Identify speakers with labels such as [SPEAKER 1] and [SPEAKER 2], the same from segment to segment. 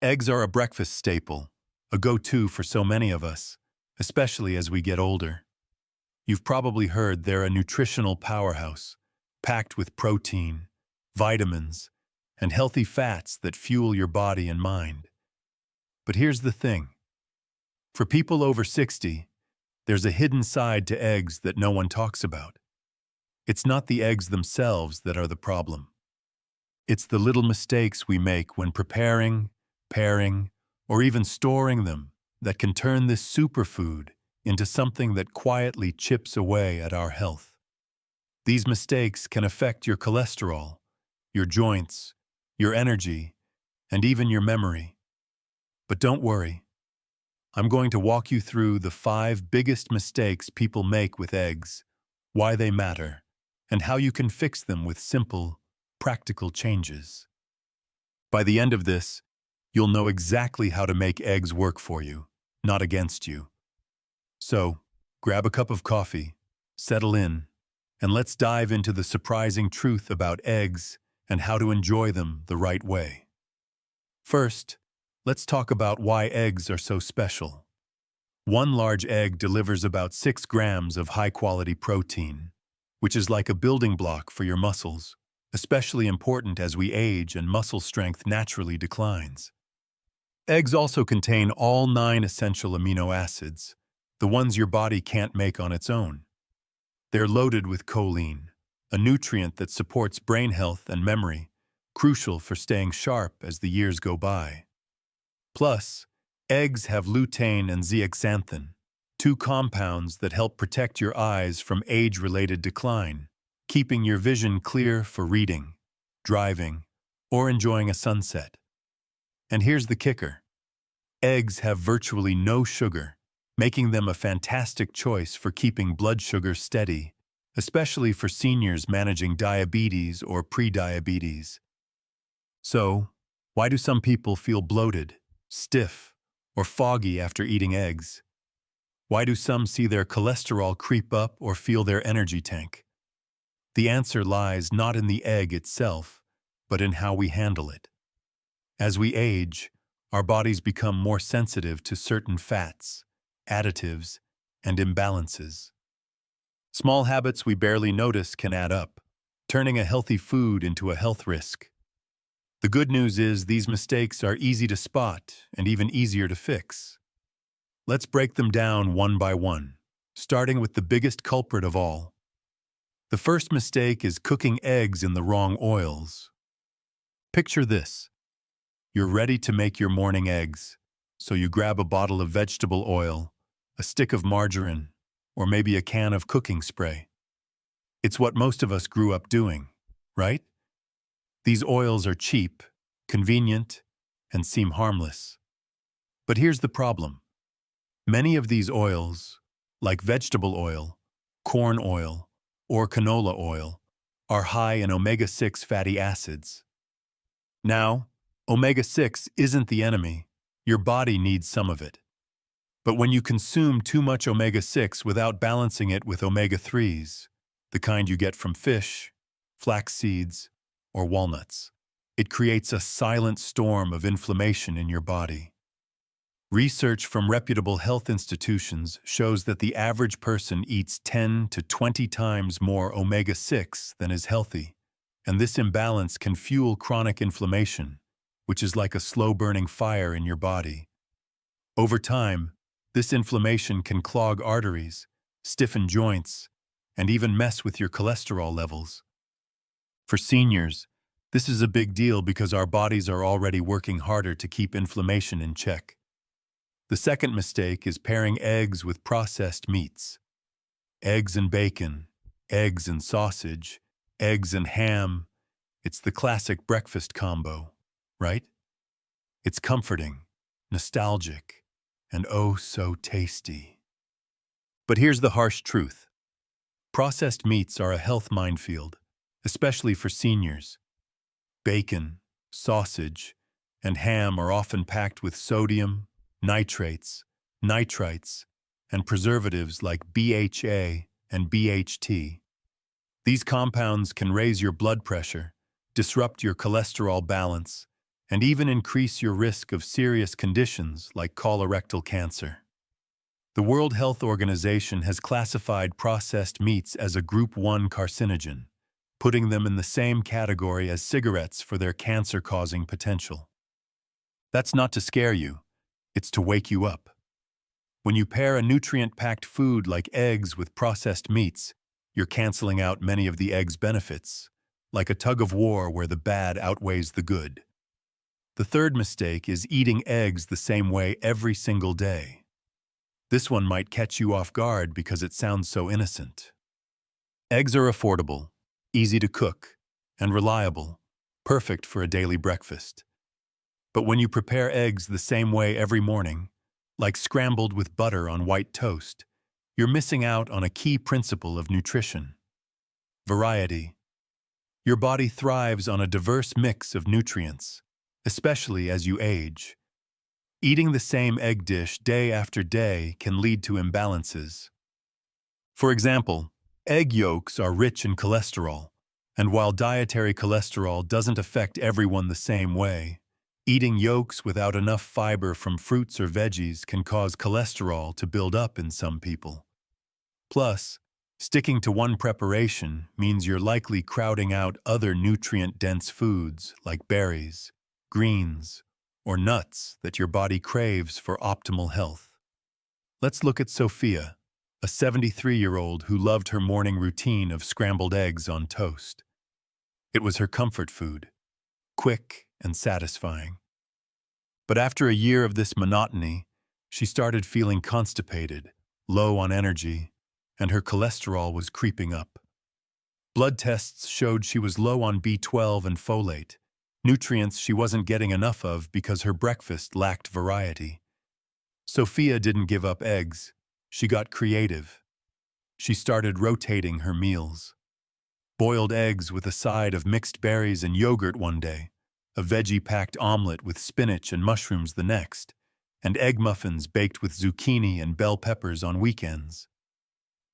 [SPEAKER 1] Eggs are a breakfast staple, a go-to for so many of us, especially as we get older. You've probably heard they're a nutritional powerhouse, packed with protein, vitamins, and healthy fats that fuel your body and mind. But here's the thing. For people over 60, there's a hidden side to eggs that no one talks about. It's not the eggs themselves that are the problem. It's the little mistakes we make when preparing, pairing, or even storing them that can turn this superfood into something that quietly chips away at our health. These mistakes can affect your cholesterol, your joints, your energy, and even your memory. But don't worry. I'm going to walk you through the 5 biggest mistakes people make with eggs, why they matter, and how you can fix them with simple, practical changes. By the end of this, you'll know exactly how to make eggs work for you, not against you. So, grab a cup of coffee, settle in, and let's dive into the surprising truth about eggs and how to enjoy them the right way. First, let's talk about why eggs are so special. One large egg delivers about 6 grams of high-quality protein, which is like a building block for your muscles, especially important as we age and muscle strength naturally declines. Eggs also contain all 9 essential amino acids, the ones your body can't make on its own. They're loaded with choline, a nutrient that supports brain health and memory, crucial for staying sharp as the years go by. Plus, eggs have lutein and zeaxanthin, 2 compounds that help protect your eyes from age-related decline, keeping your vision clear for reading, driving, or enjoying a sunset. And here's the kicker. Eggs have virtually no sugar, making them a fantastic choice for keeping blood sugar steady, especially for seniors managing diabetes or prediabetes. So, why do some people feel bloated, stiff, or foggy after eating eggs? Why do some see their cholesterol creep up or feel their energy tank? The answer lies not in the egg itself, but in how we handle it. As we age, our bodies become more sensitive to certain fats, additives, and imbalances. Small habits we barely notice can add up, turning a healthy food into a health risk. The good news is these mistakes are easy to spot and even easier to fix. Let's break them down one by one, starting with the biggest culprit of all. The first mistake is cooking eggs in the wrong oils. Picture this. You're ready to make your morning eggs, so you grab a bottle of vegetable oil, a stick of margarine, or maybe a can of cooking spray. It's what most of us grew up doing, right? These oils are cheap, convenient, and seem harmless. But here's the problem. Many of these oils, like vegetable oil, corn oil, or canola oil, are high in omega-6 fatty acids. Now, omega-6 isn't the enemy. Your body needs some of it. But when you consume too much omega-6 without balancing it with omega-3s, the kind you get from fish, flax seeds, or walnuts, it creates a silent storm of inflammation in your body. Research from reputable health institutions shows that the average person eats 10 to 20 times more omega-6 than is healthy, and this imbalance can fuel chronic inflammation, which is like a slow-burning fire in your body. Over time, this inflammation can clog arteries, stiffen joints, and even mess with your cholesterol levels. For seniors, this is a big deal because our bodies are already working harder to keep inflammation in check. The second mistake is pairing eggs with processed meats. Eggs and bacon, eggs and sausage, eggs and ham. It's the classic breakfast combo, right? It's comforting, nostalgic, and oh so tasty. But here's the harsh truth. Processed meats are a health minefield, especially for seniors. Bacon, sausage, and ham are often packed with sodium, nitrates, nitrites, and preservatives like BHA and BHT. These compounds can raise your blood pressure, disrupt your cholesterol balance, and even increase your risk of serious conditions like colorectal cancer. The World Health Organization has classified processed meats as a Group 1 carcinogen, putting them in the same category as cigarettes for their cancer-causing potential. That's not to scare you, it's to wake you up. When you pair a nutrient-packed food like eggs with processed meats, you're canceling out many of the egg's benefits, like a tug-of-war where the bad outweighs the good. The third mistake is eating eggs the same way every single day. This one might catch you off guard because it sounds so innocent. Eggs are affordable, easy to cook, and reliable, perfect for a daily breakfast. But when you prepare eggs the same way every morning, like scrambled with butter on white toast, you're missing out on a key principle of nutrition: variety. Your body thrives on a diverse mix of nutrients, especially as you age. Eating the same egg dish day after day can lead to imbalances. For example, egg yolks are rich in cholesterol, and while dietary cholesterol doesn't affect everyone the same way, eating yolks without enough fiber from fruits or veggies can cause cholesterol to build up in some people. Plus, sticking to one preparation means you're likely crowding out other nutrient-dense foods like berries, greens, or nuts that your body craves for optimal health. Let's look at Sophia, a 73-year-old who loved her morning routine of scrambled eggs on toast. It was her comfort food, quick and satisfying. But after a year of this monotony, she started feeling constipated, low on energy, and her cholesterol was creeping up. Blood tests showed she was low on B12 and folate, nutrients she wasn't getting enough of because her breakfast lacked variety. Sophia didn't give up eggs. She got creative. She started rotating her meals. Boiled eggs with a side of mixed berries and yogurt one day, a veggie-packed omelet with spinach and mushrooms the next, and egg muffins baked with zucchini and bell peppers on weekends.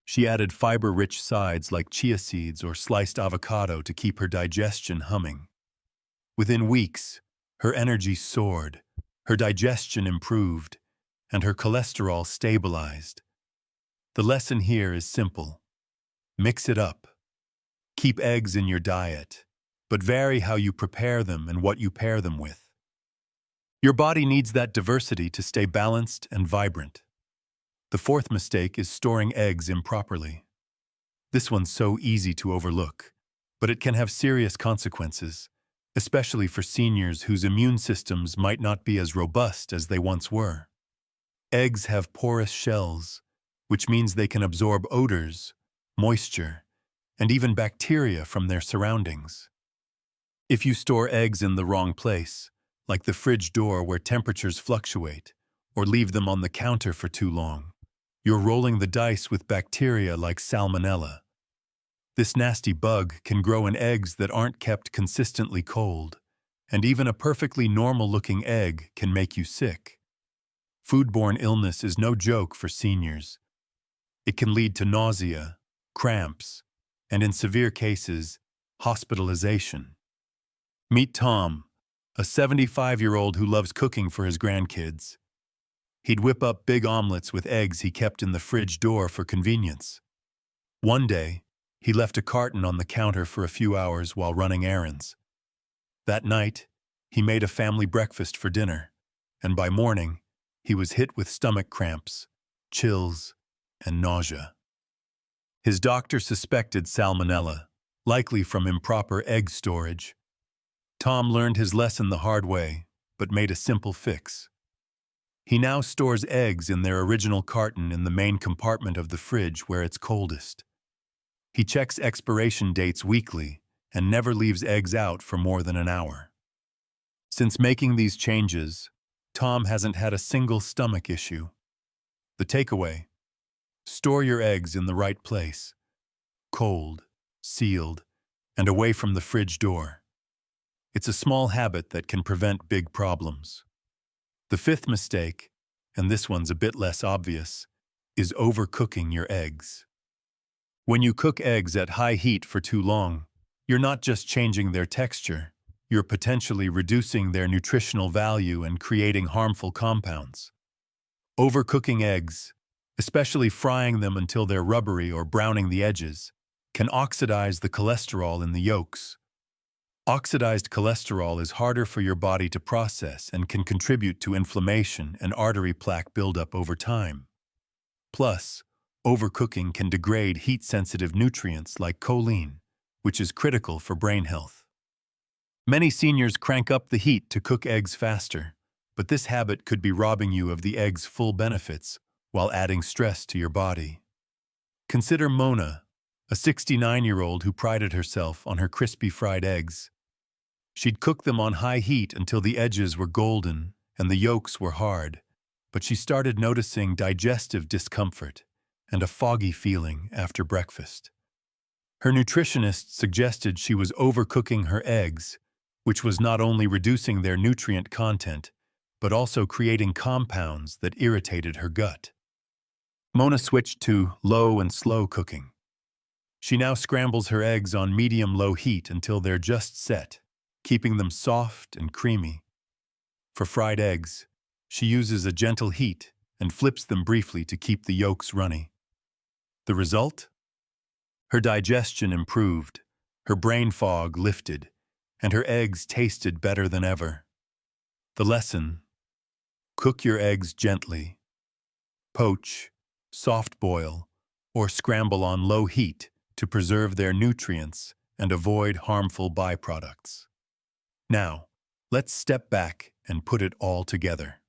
[SPEAKER 1] She added fiber-rich sides like chia seeds or sliced avocado to keep her digestion humming. Within weeks, her energy soared, her digestion improved, and her cholesterol stabilized. The lesson here is simple. Mix it up. Keep eggs in your diet, but vary how you prepare them and what you pair them with. Your body needs that diversity to stay balanced and vibrant. The fourth mistake is storing eggs improperly. This one's so easy to overlook, but it can have serious consequences, especially for seniors whose immune systems might not be as robust as they once were. Eggs have porous shells, which means they can absorb odors, moisture, and even bacteria from their surroundings. If you store eggs in the wrong place, like the fridge door where temperatures fluctuate, or leave them on the counter for too long, you're rolling the dice with bacteria like salmonella. This nasty bug can grow in eggs that aren't kept consistently cold, and even a perfectly normal-looking egg can make you sick. Foodborne illness is no joke for seniors. It can lead to nausea, cramps, and in severe cases, hospitalization. Meet Tom, a 75-year-old who loves cooking for his grandkids. He'd whip up big omelets with eggs he kept in the fridge door for convenience. One day, he left a carton on the counter for a few hours while running errands. That night, he made a family breakfast for dinner, and by morning, he was hit with stomach cramps, chills, and nausea. His doctor suspected salmonella, likely from improper egg storage. Tom learned his lesson the hard way, but made a simple fix. He now stores eggs in their original carton in the main compartment of the fridge where it's coldest. He checks expiration dates weekly and never leaves eggs out for more than an hour. Since making these changes, Tom hasn't had a single stomach issue. The takeaway: store your eggs in the right place, cold, sealed, and away from the fridge door. It's a small habit that can prevent big problems. The fifth mistake, and this one's a bit less obvious, is overcooking your eggs. When you cook eggs at high heat for too long, you're not just changing their texture, you're potentially reducing their nutritional value and creating harmful compounds. Overcooking eggs, especially frying them until they're rubbery or browning the edges, can oxidize the cholesterol in the yolks. Oxidized cholesterol is harder for your body to process and can contribute to inflammation and artery plaque buildup over time. Plus, overcooking can degrade heat-sensitive nutrients like choline, which is critical for brain health. Many seniors crank up the heat to cook eggs faster, but this habit could be robbing you of the egg's full benefits while adding stress to your body. Consider Mona, a 69-year-old who prided herself on her crispy fried eggs. She'd cook them on high heat until the edges were golden and the yolks were hard, but she started noticing digestive discomfort and a foggy feeling after breakfast. Her nutritionist suggested she was overcooking her eggs, which was not only reducing their nutrient content, but also creating compounds that irritated her gut. Mona switched to low and slow cooking. She now scrambles her eggs on medium-low heat until they're just set, keeping them soft and creamy. For fried eggs, she uses a gentle heat and flips them briefly to keep the yolks runny. The result? Her digestion improved, her brain fog lifted, and her eggs tasted better than ever. The lesson: cook your eggs gently. Poach, soft boil, or scramble on low heat to preserve their nutrients and avoid harmful byproducts. Now, let's step back and put it all together.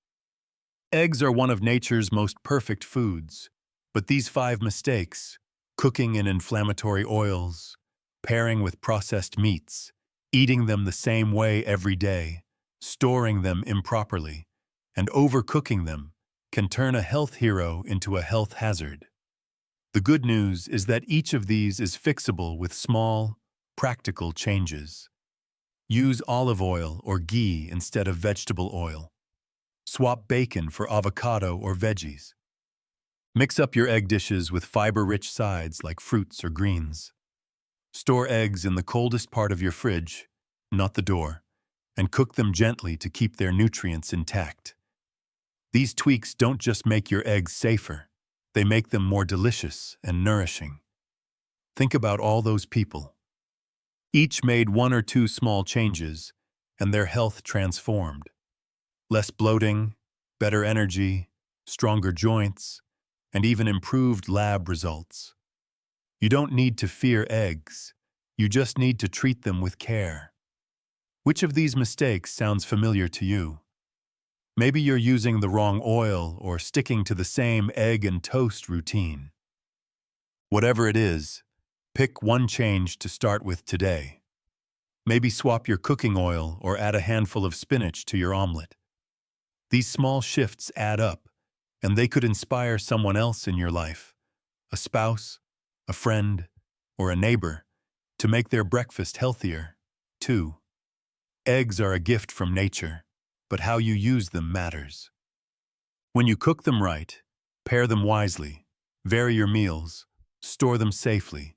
[SPEAKER 1] Eggs are one of nature's most perfect foods, but these 5 mistakes, cooking in inflammatory oils, pairing with processed meats, eating them the same way every day, storing them improperly, and overcooking them, can turn a health hero into a health hazard. The good news is that each of these is fixable with small, practical changes. Use olive oil or ghee instead of vegetable oil. Swap bacon for avocado or veggies. Mix up your egg dishes with fiber-rich sides like fruits or greens. Store eggs in the coldest part of your fridge, not the door, and cook them gently to keep their nutrients intact. These tweaks don't just make your eggs safer, they make them more delicious and nourishing. Think about all those people. Each made 1 or 2 small changes, and their health transformed. Less bloating, better energy, stronger joints, and even improved lab results. You don't need to fear eggs, you just need to treat them with care. Which of these mistakes sounds familiar to you? Maybe you're using the wrong oil or sticking to the same egg and toast routine. Whatever it is, pick one change to start with today. Maybe swap your cooking oil or add a handful of spinach to your omelet. These small shifts add up, and they could inspire someone else in your life, a spouse, a friend, or a neighbor, to make their breakfast healthier, too. Eggs are a gift from nature, but how you use them matters. When you cook them right, pair them wisely, vary your meals, store them safely,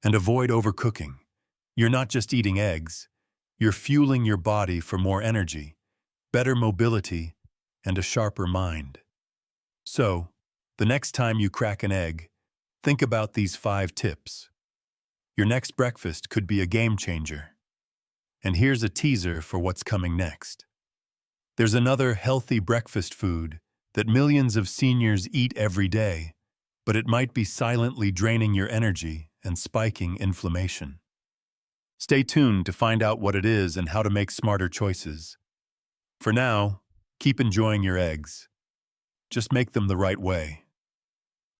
[SPEAKER 1] and avoid overcooking, you're not just eating eggs, you're fueling your body for more energy, better mobility, and a sharper mind. So, the next time you crack an egg, think about these 5 tips. Your next breakfast could be a game changer. And here's a teaser for what's coming next. There's another healthy breakfast food that millions of seniors eat every day, but it might be silently draining your energy and spiking inflammation. Stay tuned to find out what it is and how to make smarter choices. For now, keep enjoying your eggs. Just make them the right way.